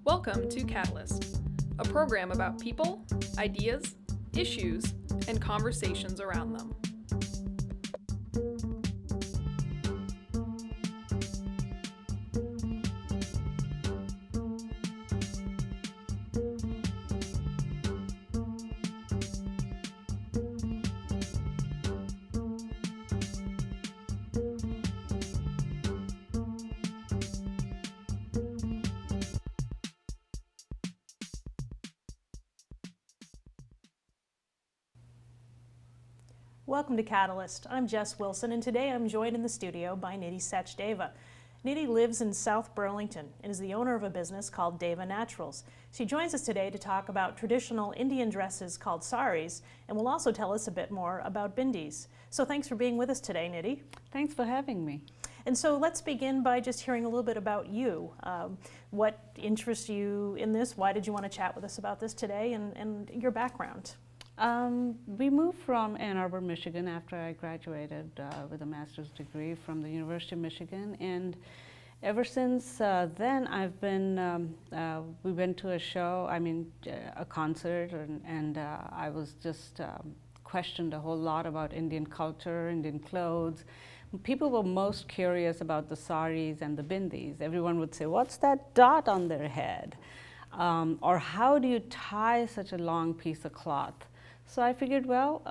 Welcome to Catalyst, a program about people, ideas, issues, and conversations around them. Welcome to Catalyst. I'm Jess Wilson, and today I'm joined in the studio by Nitti Sachdeva. Nitti lives in South Burlington and is the owner of a business called Deva Naturals. She joins us today to talk about traditional Indian dresses called Saris, and will also tell us a bit more about Bindis. So thanks for being with us today, Nitti. Thanks for having me. And so let's begin by just hearing a little bit about you. What interests you in this? Why did you want to chat with us about this today, and your background? We moved from Ann Arbor, Michigan after I graduated with a master's degree from the University of Michigan, and ever since then I've been, we went to a show, a concert, and I was just questioned a whole lot about Indian culture, Indian clothes. People were most curious about the saris and the bindis. Everyone would say, what's that dot on their head? Or how do you tie such a long piece of cloth? So I figured, well,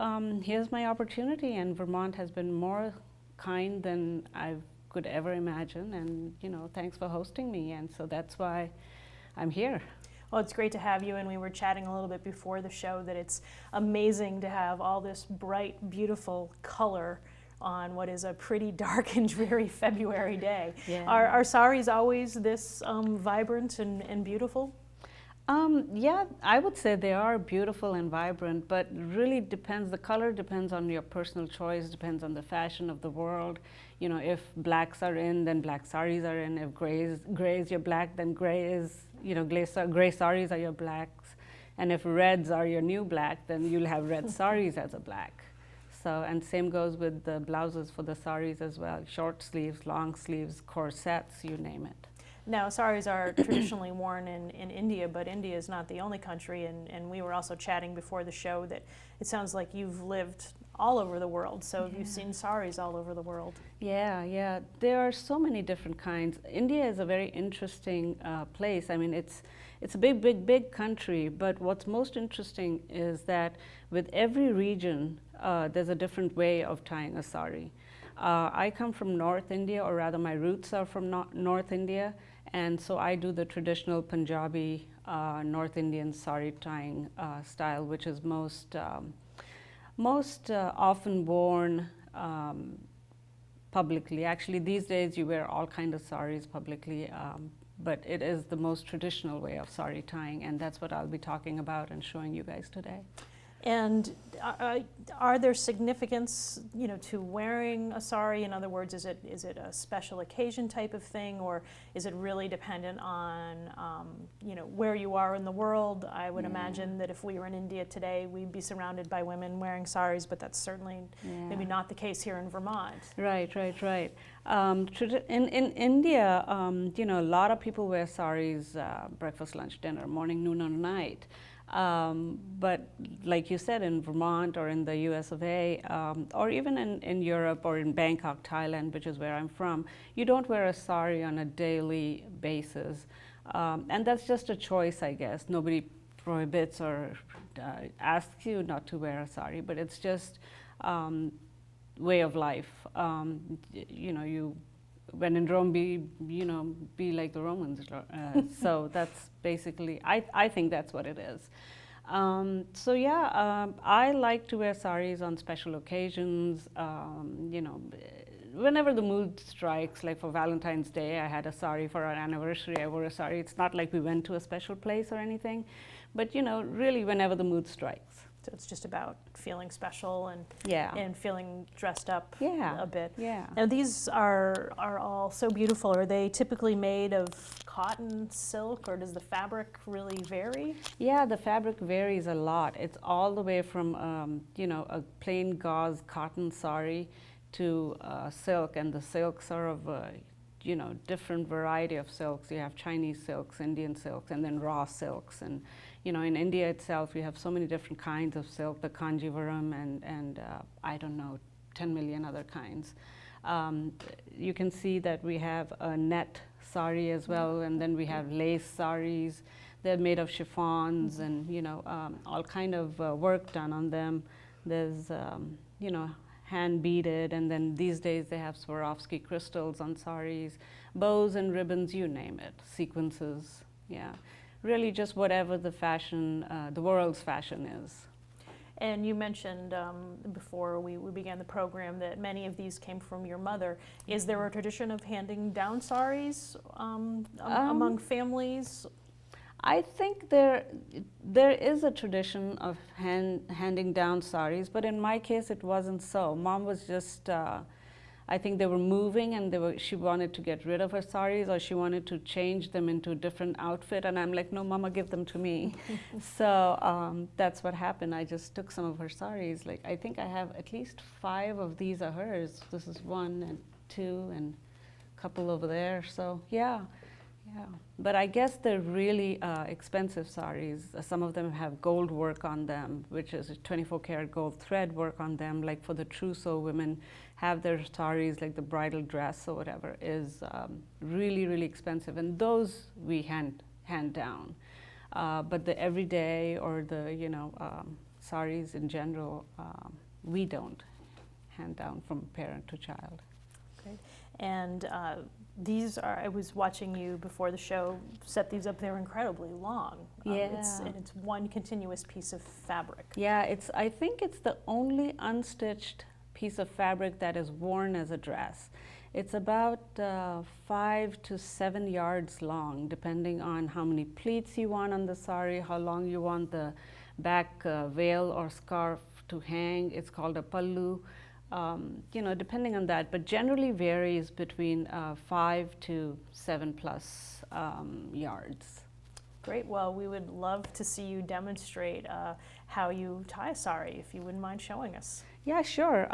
here's my opportunity, and Vermont has been more kind than I could ever imagine, and thanks for hosting me, and so that's why I'm here. Well, it's great to have you, and we were chatting a little bit before the show that it's amazing to have all this bright, beautiful color on what is a pretty dark and dreary February day. Yeah. Are saris always this vibrant and beautiful? Yeah, I would say they are beautiful and vibrant, but really depends, the color depends on your personal choice, depends on the fashion of the world. If blacks are in, then black saris are in. If gray is your black, then gray saris are your blacks. And if reds are your new black, then you'll have red saris as a black. So, and same goes with the blouses for the saris as well. Short sleeves, long sleeves, corsets, you name it. Now, saris are traditionally worn in India, but India is not the only country, and we were also chatting before the show that it sounds like you've lived all over the world, so Yeah. you've seen saris all over the world. Yeah. There are so many different kinds. India is a very interesting place. It's a big country, but what's most interesting is that with every region, there's a different way of tying a sari. I come from North India, or rather my roots are from North India, and so I do the traditional Punjabi North Indian sari tying style, which is most often worn publicly. Actually, these days you wear all kinds of saris publicly, but it is the most traditional way of sari tying, and that's what I'll be talking about and showing you guys today. And are there significance, to wearing a sari? In other words, is it a special occasion type of thing, or is it really dependent on, where you are in the world? I would imagine that if we were in India today, we'd be surrounded by women wearing saris, but that's certainly maybe not the case here in Vermont. Right. In India, a lot of people wear saris breakfast, lunch, dinner, morning, noon, or night. But like you said, in Vermont or in the US of A, or even in Europe or in Bangkok, Thailand, which is where I'm from, you don't wear a sari on a daily basis. And that's just a choice, I guess. Nobody prohibits or asks you not to wear a sari, but it's just way of life. When in Rome, be like the Romans. So that's basically, I think that's what it is. I like to wear saris on special occasions. Whenever the mood strikes, like for Valentine's Day, I had a sari. For our anniversary, I wore a sari. It's not like we went to a special place or anything, but really whenever the mood strikes. So it's just about feeling special and feeling dressed up a bit. Yeah. Now these are all so beautiful. Are they typically made of cotton, silk, or does the fabric really vary? Yeah, the fabric varies a lot. It's all the way from a plain gauze cotton sari to silk, and the silk sort of different variety of silks. You have Chinese silks, Indian silks, and then raw silks. And in India itself, you have so many different kinds of silk, the Kanjivaram and I don't know, 10 million other kinds. You can see that we have a net sari as well, and then we have lace saris. They're made of chiffons and all kind of work done on them. There's hand beaded, and then these days they have Swarovski crystals on saris, bows and ribbons, you name it, sequences. Yeah, really just whatever the fashion, the world's fashion is. And you mentioned before we began the program that many of these came from your mother. Is there a tradition of handing down saris among families? I think there is a tradition of handing down saris, but in my case it wasn't so. Mom was just, I think they were moving and she wanted to get rid of her saris, or she wanted to change them into a different outfit, and I'm like, no, Mama, give them to me. So that's what happened. I just took some of her saris. Like, I think I have at least 5 of these are hers. This is 1 and 2 and a couple over there. So yeah. Yeah, but I guess they're really expensive saris. Some of them have gold work on them, which is 24 karat gold thread work on them. Like for the trousseau, women have their saris, like the bridal dress or whatever, is really, really expensive. And those we hand down. But the everyday or the, saris in general, we don't hand down from parent to child. Great. And these are, I was watching you before the show set these up, they're incredibly long. Yeah. It's one continuous piece of fabric. Yeah, I think it's the only unstitched piece of fabric that is worn as a dress. It's about 5 to 7 yards long, depending on how many pleats you want on the sari, how long you want the back veil or scarf to hang. It's called a pallu. Depending on that, but generally varies between 5 to 7 plus yards. Great. Well, we would love to see you demonstrate how you tie a sari, if you wouldn't mind showing us. Yeah, sure.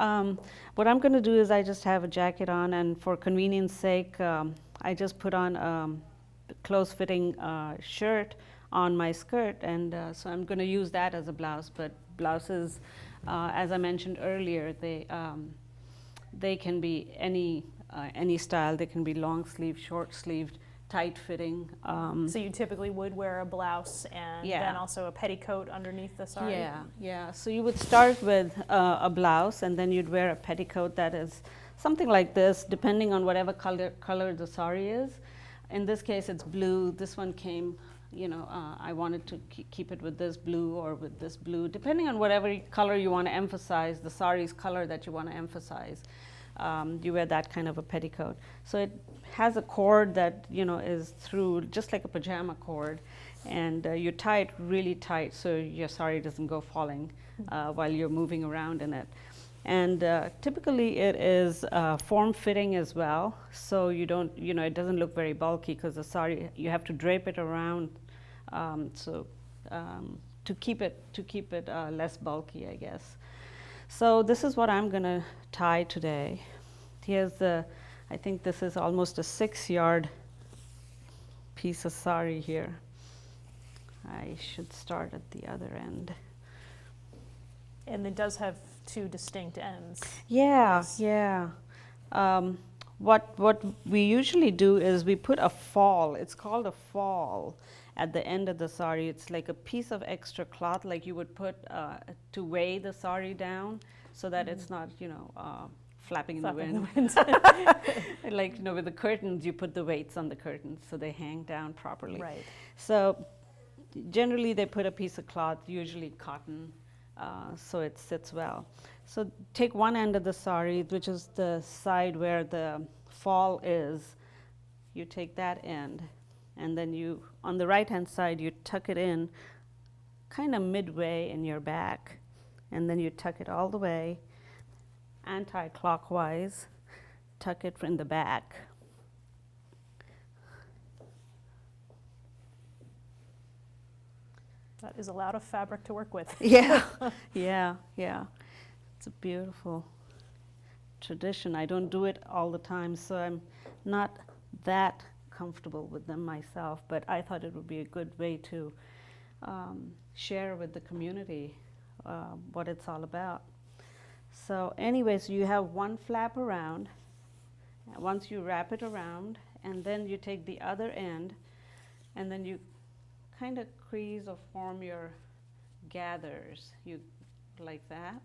What I'm going to do is I just have a jacket on, and for convenience sake, I just put on a close-fitting shirt on my skirt, and so I'm going to use that as a blouse. But blouses, as I mentioned earlier, they can be any style. They can be long sleeve, short sleeved, tight fitting. So you typically would wear a blouse and then also a petticoat underneath the sari? Yeah. So you would start with a blouse, and then you'd wear a petticoat that is something like this, depending on whatever color the sari is. In this case, it's blue. This one came, I wanted to keep it with this blue or with this blue, depending on whatever color you want to emphasize, the sari's color that you want to emphasize. You wear that kind of a petticoat. So it has a cord that, is through, just like a pajama cord, and you tie it really tight so your sari doesn't go falling while you're moving around in it. And typically it is form-fitting as well, so you don't, it doesn't look very bulky, because the sari, you have to drape it around, to keep it less bulky, I guess. So this is what I'm gonna tie today. Here's I think this is almost a 6-yard piece of sari here. I should start at the other end. And it does have 2 distinct ends. Yeah. What we usually do is we put a fall. It's called a fall at the end of the sari. It's like a piece of extra cloth, like you would put to weigh the sari down, so that it's not, flapping in the wind. Like, with the curtains, you put the weights on the curtains so they hang down properly. Right. So generally they put a piece of cloth, usually cotton, so it sits well. So take one end of the sari, which is the side where the fall is. You take that end, and then you, on the right-hand side, you tuck it in kind of midway in your back, and then you tuck it all the way anti-clockwise, tuck it in the back. That is a lot of fabric to work with. Yeah. It's a beautiful tradition. I don't do it all the time, so I'm not that comfortable with them myself, but I thought it would be a good way to share with the community what it's all about. So anyways, you have one flap around. Once you wrap it around, and then you take the other end, and then you kind of crease or form your gathers, like that.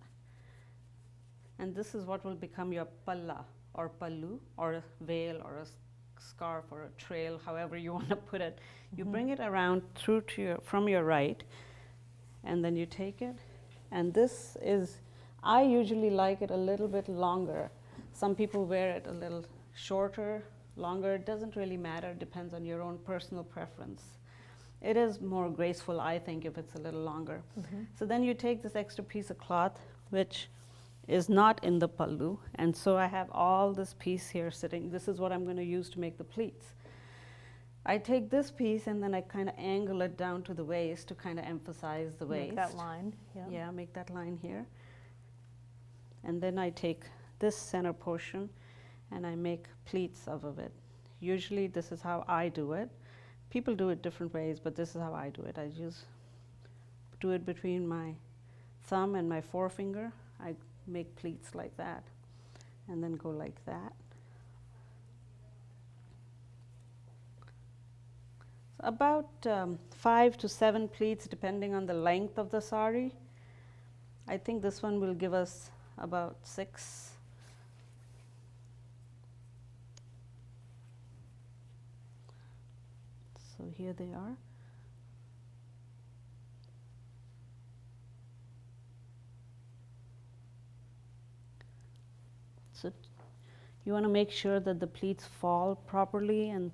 And this is what will become your palla or pallu or a veil or a scarf or a trail, however you want to put it. You bring it around through to from your right, and then you take it. And this is, I usually like it a little bit longer. Some people wear it a little shorter, longer. It doesn't really matter. It depends on your own personal preference. It is more graceful, I think, if it's a little longer. So then you take this extra piece of cloth, which is not in the pallu, and so I have all this piece here sitting. This is what I'm going to use to make the pleats. I take this piece and then I kind of angle it down to the waist to kind of emphasize the waist. Make that line. Yeah, make that line here. And then I take this center portion and I make pleats out of it. Usually this is how I do it. People do it different ways, but this is how I do it. I just do it between my thumb and my forefinger. I make pleats like that, and then go like that. So about 5 to 7 pleats, depending on the length of the sari. I think this one will give us about 6. So here they are. So you want to make sure that the pleats fall properly and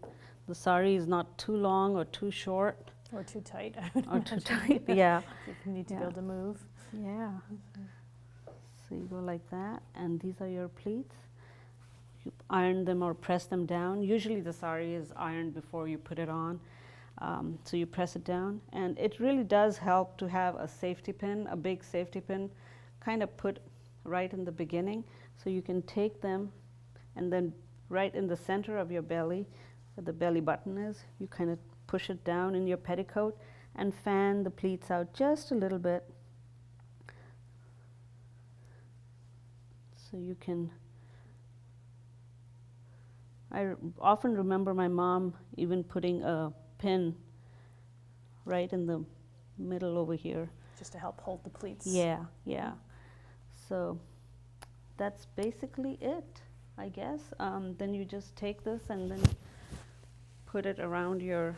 the sari is not too long or too short. Or too tight. Or too tight, yeah. You need to be able to move. Yeah. So you go like that, and these are your pleats. You iron them or press them down. Usually the sari is ironed before you put it on. So you press it down, and it really does help to have a safety pin, a big safety pin, kind of put right in the beginning. So you can take them, and then right in the center of your belly, where the belly button is, you kind of push it down in your petticoat and fan the pleats out just a little bit. So you can, I often remember my mom even putting a pin right in the middle over here. Just to help hold the pleats. Yeah, yeah. So that's basically it, I guess. Then you just take this and then put it around your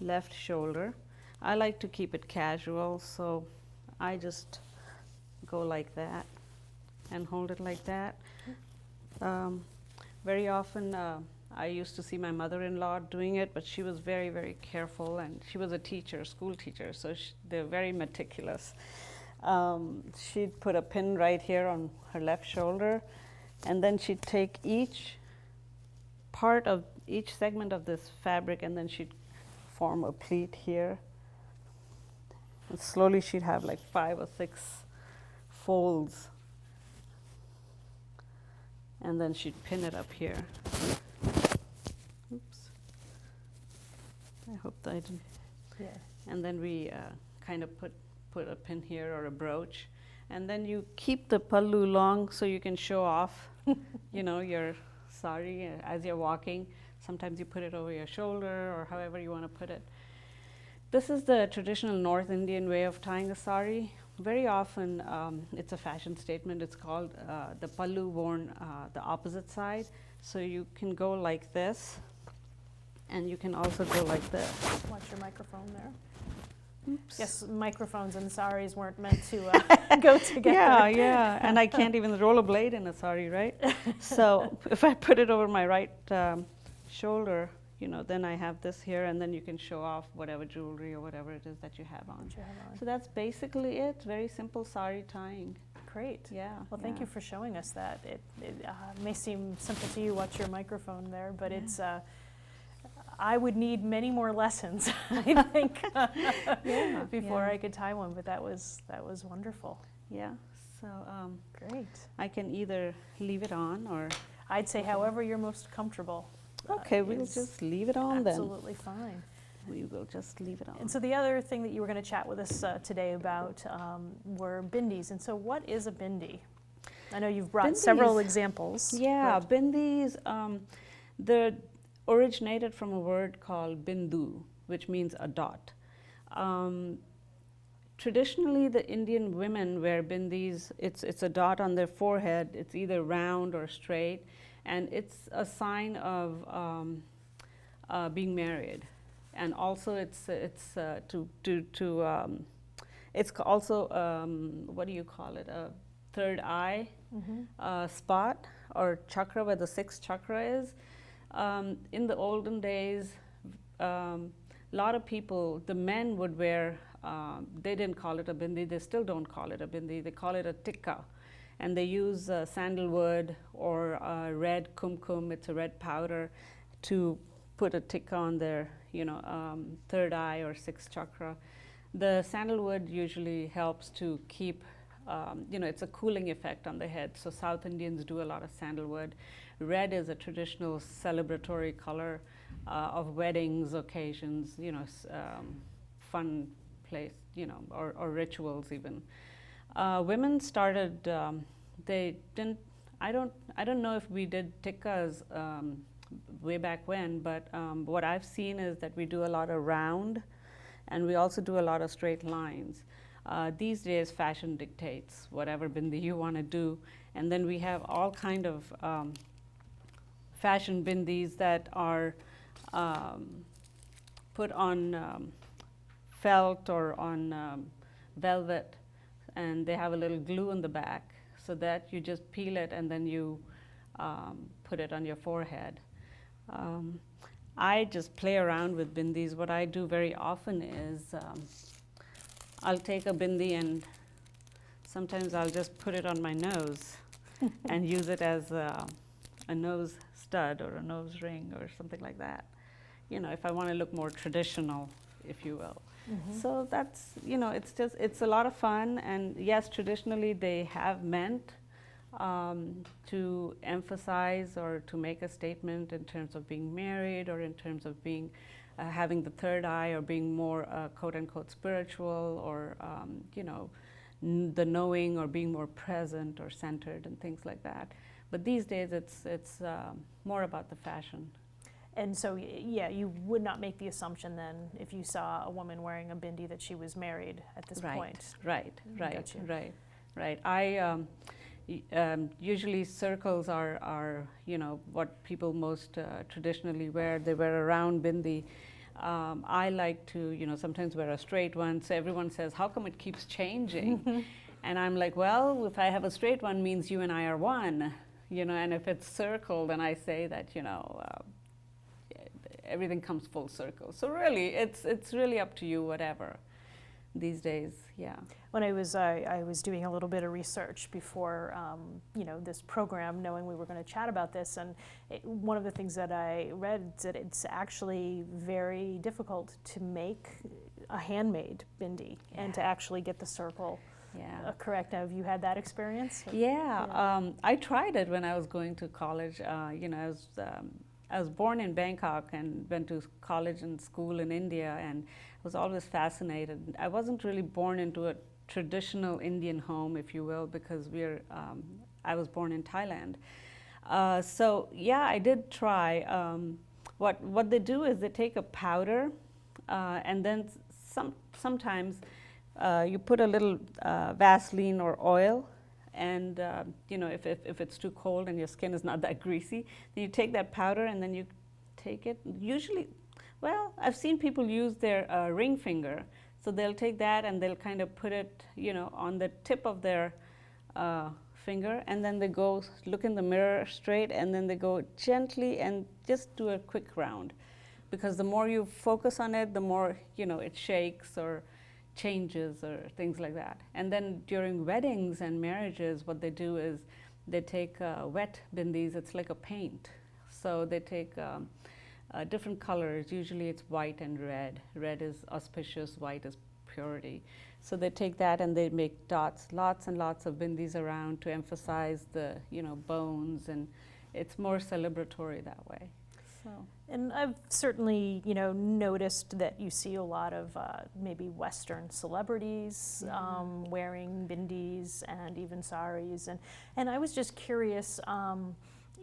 left shoulder. I like to keep it casual, so I just go like that and hold it like that. Very often I used to see my mother-in-law doing it, but she was very, very careful, and she was a teacher, school teacher, so they're very meticulous. She'd put a pin right here on her left shoulder, and then she'd take each part of each segment of this fabric, and then she'd form a pleat here. And slowly she'd have like 5 or 6 folds, and then she'd pin it up here. Oops. I hope that I didn't. Yeah. And then we kind of put a pin here or a brooch, and then you keep the pallu long so you can show off, you know, your sari as you're walking. Sometimes you put it over your shoulder or however you want to put it. This is the traditional North Indian way of tying a sari. Very often it's a fashion statement. It's called the pallu worn the opposite side. So you can go like this, and you can also go like this. Watch your microphone there. Oops. Yes, microphones and saris weren't meant to go together. Yeah, yeah, and I can't even roll a blade in a sari, right? So if I put it over my right shoulder, you know, then I have this here, and then you can show off whatever jewelry or whatever it is that you have on. So that's basically it. Very simple sari tying. Great. Yeah. Well, thank you for showing us that. It may seem simple to you, watch your microphone there, but it's, I would need many more lessons, I think, before I could tie one, but that was wonderful. Yeah, so Great. I can either leave it on or... I'd say however you're most comfortable. Okay, we'll is just leave it on then. absolutely fine. We will just leave it on. And so the other thing that you were going to chat with us today about were bindis. And so what is a bindi? I know you've brought several examples. Yeah, bindis, they're originated from a word called bindu, which means a dot. Traditionally, the Indian women wear bindis. It's a dot on their forehead. It's either round or straight, and it's a sign of being married. And also, it's also what do you call it? A third eye spot or chakra, where the sixth chakra is. In the olden days, a lot of people, the men would wear. They didn't call it a bindi. They still don't call it a bindi. They call it a tikka, and they use sandalwood or red kumkum. It's a red powder to put a tikka on their, third eye or sixth chakra. The sandalwood usually helps to keep, it's a cooling effect on the head. So South Indians do a lot of sandalwood. Red is a traditional celebratory color of weddings, occasions, fun place, or rituals even. Women started, they didn't, I don't know if we did tikkas way back when, but what I've seen is that we do a lot of round, and we also do a lot of straight lines. These days, fashion dictates whatever bindi you want to do, and then we have all kind of fashion bindis that are put on felt or on velvet, and they have a little glue in the back, so that you just peel it and then you put it on your forehead. I just play around with bindis. What I do very often is I'll take a bindi and sometimes I'll just put it on my nose and use it as a nose stud or a nose ring or something like that. If I want to look more traditional, if you will. So that's, it's a lot of fun. And yes, traditionally they have meant to emphasize or to make a statement in terms of being married or in terms of being having the third eye or being more quote unquote spiritual or the knowing or being more present or centered and things like that. But these days it's more about the fashion. And so, yeah, you would not make the assumption then, if you saw a woman wearing a bindi, that she was married at this point. Right. I usually circles are what people most traditionally wear. They wear a round bindi. I like to sometimes wear a straight one. So everyone says, how come it keeps changing? And I'm like, well, if I have a straight one, means you and I are one. And if it's circle, then I say that everything comes full circle. So really, it's really up to you, whatever. These days, yeah. When I was doing a little bit of research before, this program, knowing we were going to chat about this, and one of the things that I read is that it's actually very difficult to make a handmade bindi and to actually get the circle correct. Now, have you had that experience? Yeah. I tried it when I was going to college. I was born in Bangkok and went to college and school in India, and was always fascinated. I wasn't really born into a traditional Indian home, if you will, because I was born in Thailand. So yeah, I did try. What they do is they take a powder, and then sometimes you put a little Vaseline or oil. And if it's too cold and your skin is not that greasy, then you take that powder and then you take it. Usually, well, I've seen people use their ring finger, so they'll take that and they'll kind of put it, on the tip of their finger, and then they go look in the mirror straight, and then they go gently and just do a quick round, because the more you focus on it, the more it shakes or changes or things like that. And then during weddings and marriages, what they do is they take wet bindis. It's like a paint. So they take different colors. Usually it's white and red. Red is auspicious, white is purity. So they take that and they make dots, lots and lots of bindis around to emphasize the bones, and it's more celebratory that way. So. And I've certainly, noticed that you see a lot of maybe Western celebrities wearing bindis and even saris, and I was just curious,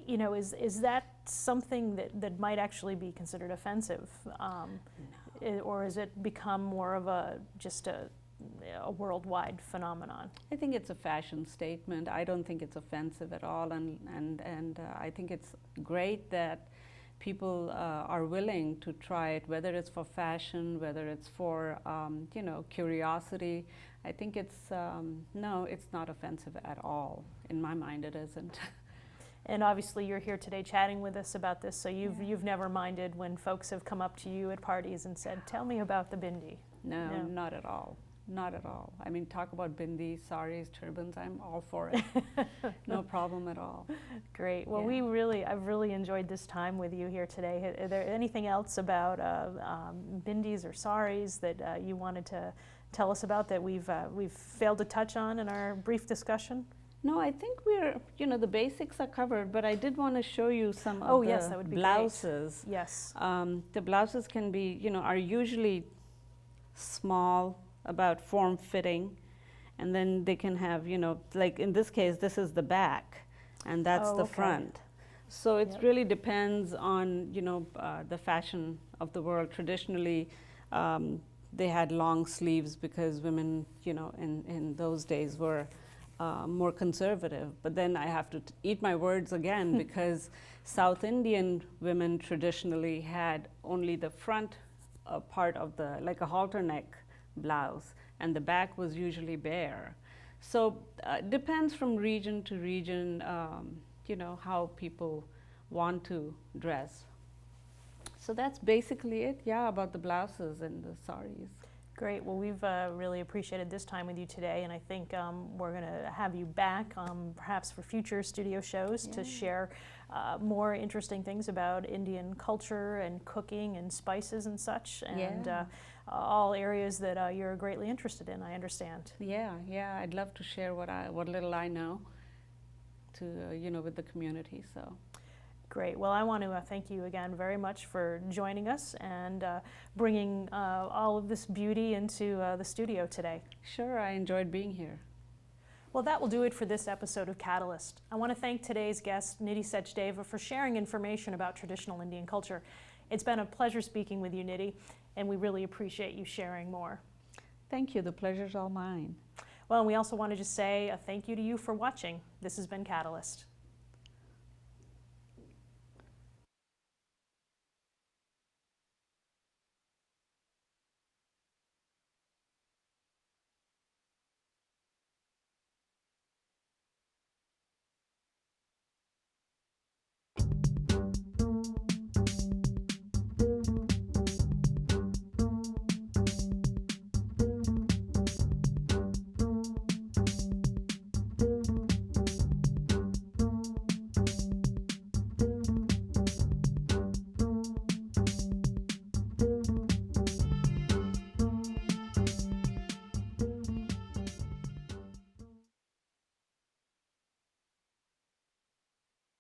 is that something that might actually be considered offensive, or has it become more of just a worldwide phenomenon? I think it's a fashion statement. I don't think it's offensive at all, and I think it's great that people are willing to try it, whether it's for fashion, whether it's for curiosity. I think it's no, it's not offensive at all. In my mind, it isn't. And obviously, you're here today chatting with us about this, so you've never minded when folks have come up to you at parties and said, "Tell me about the bindi." No, not at all. Not at all. I mean, talk about bindi, saris, turbans, I'm all for it. No problem at all. Great. Well, I've really enjoyed this time with you here today. Is there anything else about bindis or saris that you wanted to tell us about that we've failed to touch on in our brief discussion? No, I think the basics are covered, but I did want to show you some of that would be blouses. Great. Yes. The blouses can be, are usually small, about form-fitting, and then they can have, like in this case, this is the back, and that's the front. So it really depends on, the fashion of the world. Traditionally, they had long sleeves because women, in those days were more conservative. But then I have to eat my words again because South Indian women traditionally had only the front part of like a halter neck blouse, and the back was usually bare. So depends from region to region, how people want to dress. So that's basically it, about the blouses and the saris. Great. Well, we've really appreciated this time with you today, and I think we're going to have you back perhaps for future studio shows to share more interesting things about Indian culture and cooking and spices and such, and all areas that you're greatly interested in, I understand. Yeah, I'd love to share what little I know to with the community. So. Great. Well, I want to thank you again very much for joining us and bringing all of this beauty into the studio today. Sure, I enjoyed being here. Well, that will do it for this episode of Catalyst. I want to thank today's guest, Nitti Sachdeva, for sharing information about traditional Indian culture. It's been a pleasure speaking with you, Nitti, and we really appreciate you sharing more. Thank you. The pleasure's all mine. Well, and we also want to just say a thank you to you for watching. This has been Catalyst.